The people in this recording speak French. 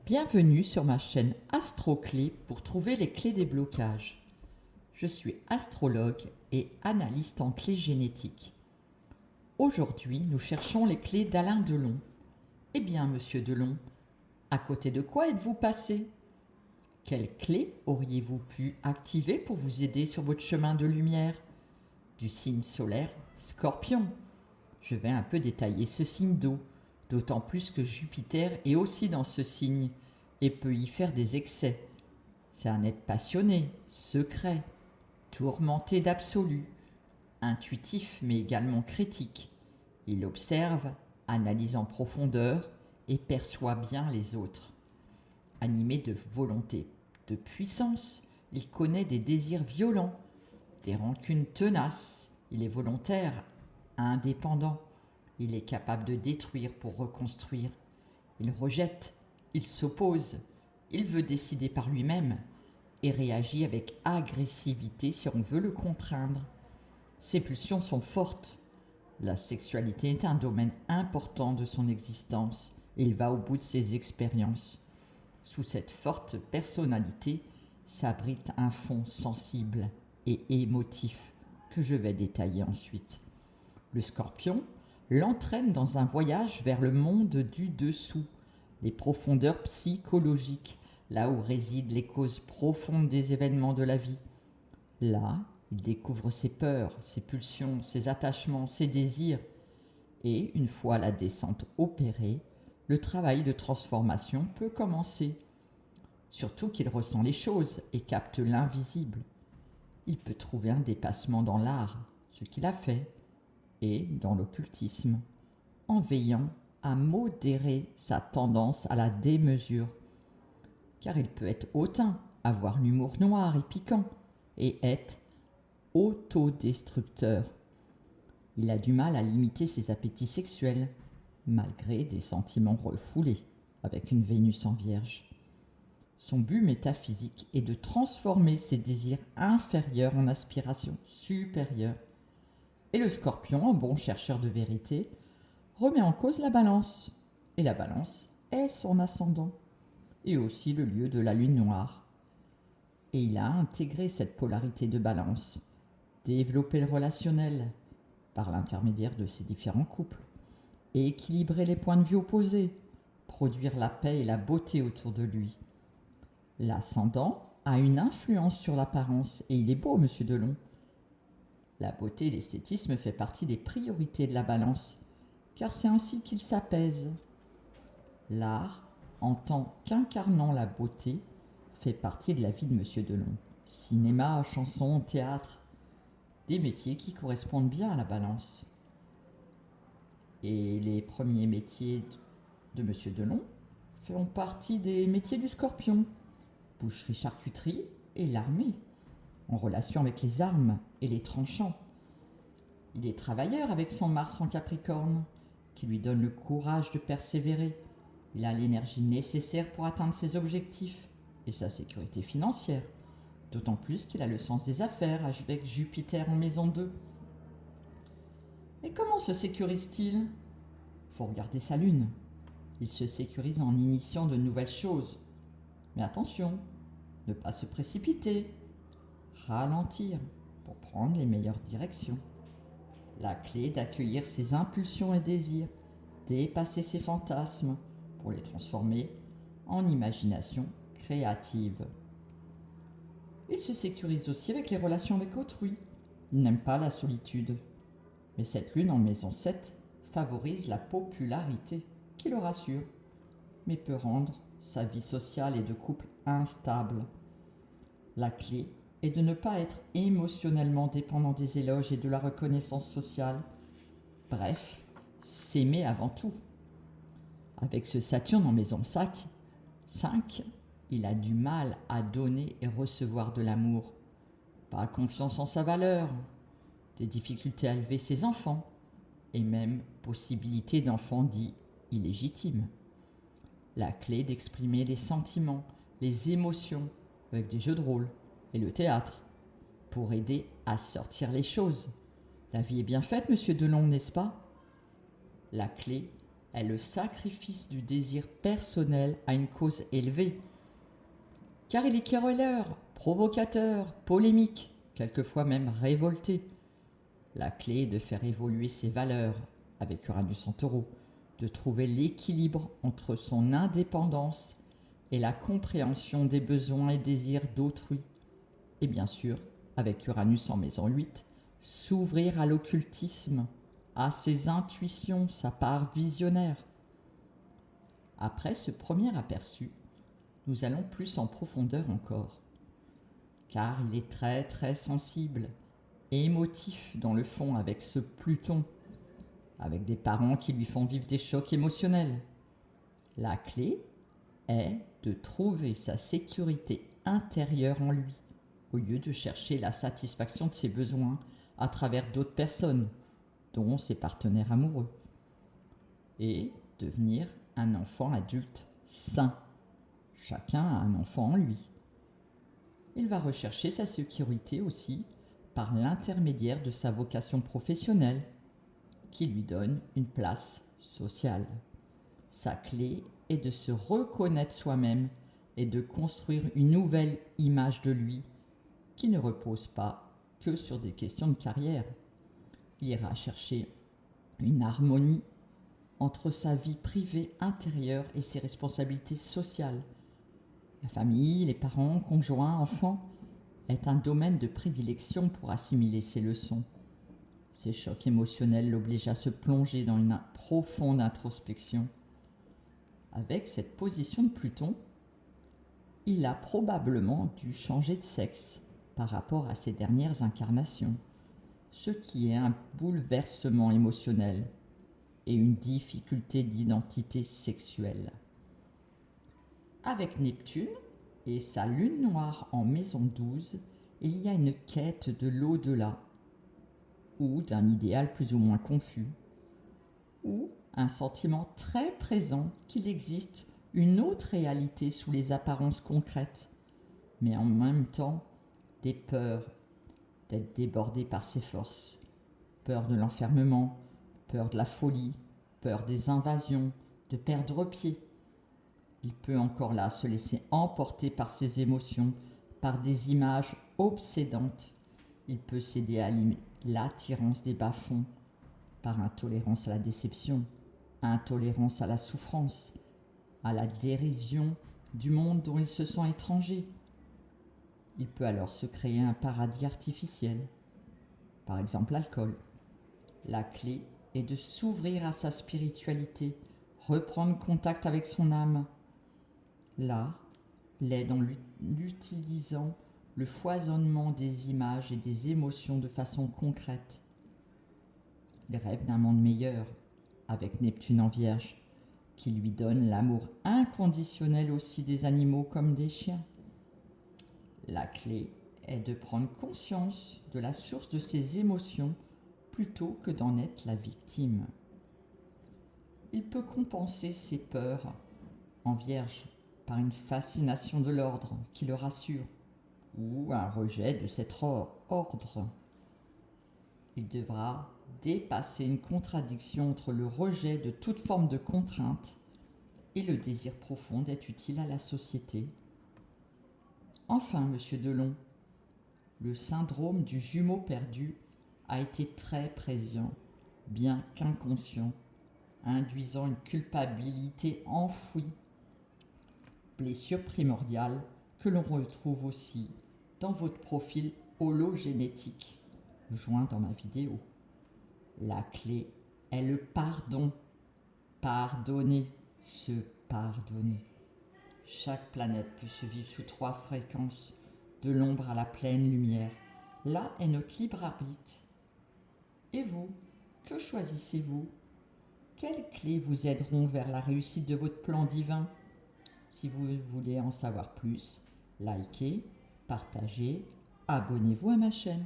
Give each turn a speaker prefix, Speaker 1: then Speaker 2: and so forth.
Speaker 1: Bienvenue sur ma chaîne AstroClé pour trouver les clés des blocages. Je suis astrologue et analyste en clés génétiques. Aujourd'hui, nous cherchons les clés d'Alain Delon. Eh bien, monsieur Delon, à côté de quoi êtes-vous passé? Quelles clés auriez-vous pu activer pour vous aider sur votre chemin de lumière? Du signe solaire Scorpion. Je vais un peu détailler ce signe d'eau, d'autant plus que Jupiter est aussi dans ce signe et peut y faire des excès. C'est un être passionné, secret, tourmenté d'absolu, intuitif mais également critique. Il observe, analyse en profondeur et perçoit bien les autres. Animé de volonté, de puissance, il connaît des désirs violents, des rancunes tenaces. Il est volontaire, indépendant. Il est capable de détruire pour reconstruire. Il rejette, il s'oppose, il veut décider par lui-même et réagit avec agressivité si on veut le contraindre. Ses pulsions sont fortes. La sexualité est un domaine important de son existence et il va au bout de ses expériences. Sous cette forte personnalité s'abrite un fond sensible et émotif que je vais détailler ensuite. Le Scorpion l'entraîne dans un voyage vers le monde du dessous, les profondeurs psychologiques, là où résident les causes profondes des événements de la vie. Là, il découvre ses peurs, ses pulsions, ses attachements, ses désirs. Et une fois la descente opérée, le travail de transformation peut commencer. Surtout qu'il ressent les choses et capte l'invisible. Il peut trouver un dépassement dans l'art, ce qu'il a fait, et dans l'occultisme, en veillant à modérer sa tendance à la démesure. Car il peut être hautain, avoir l'humour noir et piquant, et être autodestructeur. Il a du mal à limiter ses appétits sexuels, malgré des sentiments refoulés, avec une Vénus en Vierge. Son but métaphysique est de transformer ses désirs inférieurs en aspirations supérieures. Et le Scorpion, en bon chercheur de vérité, remet en cause la balance. Et la balance est son ascendant, et aussi le lieu de la lune noire. Et il a intégré cette polarité de balance, développé le relationnel par l'intermédiaire de ses différents couples, et équilibrer les points de vue opposés, produire la paix et la beauté autour de lui. L'ascendant a une influence sur l'apparence, et il est beau, monsieur Delon. La beauté et l'esthétisme fait partie des priorités de la balance, car c'est ainsi qu'il s'apaise. L'art, en tant qu'incarnant la beauté, fait partie de la vie de monsieur Delon. Cinéma, chanson, théâtre, des métiers qui correspondent bien à la balance. Et les premiers métiers de monsieur Delon font partie des métiers du Scorpion, boucherie-charcuterie et l'armée, en relation avec les armes et les tranchants. Il est travailleur avec son Mars en Capricorne, qui lui donne le courage de persévérer. Il a l'énergie nécessaire pour atteindre ses objectifs et sa sécurité financière, d'autant plus qu'il a le sens des affaires avec Jupiter en maison 2. Et comment se sécurise-t-il? Faut regarder sa lune. Il se sécurise en initiant de nouvelles choses. Mais attention, ne pas se précipiter, ralentir pour prendre les meilleures directions. La clé est d'accueillir ses impulsions et désirs, dépasser ses fantasmes pour les transformer en imagination créative. Il se sécurise aussi avec les relations avec autrui. Il n'aime pas la solitude. Mais cette lune en maison 7 favorise la popularité, qui le rassure, mais peut rendre sa vie sociale et de couple instable. La clé est de ne pas être émotionnellement dépendant des éloges et de la reconnaissance sociale. Bref, s'aimer avant tout. Avec ce Saturne en maison 5, il a du mal à donner et recevoir de l'amour. Pas confiance en sa valeur, des difficultés à élever ses enfants, et même possibilité d'enfants dits illégitimes. La clé d'exprimer les sentiments, les émotions, avec des jeux de rôle et le théâtre, pour aider à sortir les choses. La vie est bien faite, monsieur Delon, n'est-ce pas? La clé est le sacrifice du désir personnel à une cause élevée. Car il est querelleur, provocateur, polémique, quelquefois même révolté. La clé est de faire évoluer ses valeurs, avec Uranus en Taureau, de trouver l'équilibre entre son indépendance et la compréhension des besoins et désirs d'autrui. Et bien sûr, avec Uranus en maison 8, s'ouvrir à l'occultisme, à ses intuitions, sa part visionnaire. Après ce premier aperçu, nous allons plus en profondeur encore, car il est très très sensible et émotif dans le fond avec ce Pluton, avec des parents qui lui font vivre des chocs émotionnels. La clé est de trouver sa sécurité intérieure en lui, au lieu de chercher la satisfaction de ses besoins à travers d'autres personnes, dont ses partenaires amoureux, et devenir un enfant adulte sain. Chacun a un enfant en lui. Il va rechercher sa sécurité aussi par l'intermédiaire de sa vocation professionnelle, qui lui donne une place sociale. Sa clé est de se reconnaître soi-même et de construire une nouvelle image de lui qui ne repose pas que sur des questions de carrière. Il ira chercher une harmonie entre sa vie privée intérieure et ses responsabilités sociales. La famille, les parents, conjoints, enfants est un domaine de prédilection pour assimiler ses leçons. Ces chocs émotionnels l'obligent à se plonger dans une profonde introspection. Avec cette position de Pluton, il a probablement dû changer de sexe par rapport à ses dernières incarnations, ce qui est un bouleversement émotionnel et une difficulté d'identité sexuelle. Avec Neptune et sa lune noire en maison 12, il y a une quête de l'au-delà, ou d'un idéal plus ou moins confus, ou un sentiment très présent qu'il existe une autre réalité sous les apparences concrètes, mais en même temps des peurs d'être débordé par ses forces, peur de l'enfermement, peur de la folie, peur des invasions, de perdre pied. Il peut encore là se laisser emporter par ses émotions, par des images obsédantes. Il peut céder à l'attirance des bas-fonds, par intolérance à la déception, intolérance à la souffrance, à la dérision du monde dont il se sent étranger. Il peut alors se créer un paradis artificiel, par exemple l'alcool. La clé est de s'ouvrir à sa spiritualité, reprendre contact avec son âme. L'art l'aide en utilisant le foisonnement des images et des émotions de façon concrète. Il rêve d'un monde meilleur, avec Neptune en Vierge, qui lui donne l'amour inconditionnel aussi des animaux comme des chiens. La clé est de prendre conscience de la source de ses émotions plutôt que d'en être la victime. Il peut compenser ses peurs en Vierge par une fascination de l'ordre qui le rassure ou un rejet de cet ordre. Il devra dépasser une contradiction entre le rejet de toute forme de contrainte et le désir profond d'être utile à la société. Enfin, Monsieur Delon, le syndrome du jumeau perdu a été très présent, bien qu'inconscient, induisant une culpabilité enfouie, blessure primordiale que l'on retrouve aussi dans votre profil hologénétique, joint dans ma vidéo. La clé est le pardon. Pardonner, se pardonner. Chaque planète peut se vivre sous 3 fréquences, de l'ombre à la pleine lumière. Là est notre libre arbitre. Et vous, que choisissez-vous? Quelles clés vous aideront vers la réussite de votre plan divin? Si vous voulez en savoir plus, likez, partagez, abonnez-vous à ma chaîne.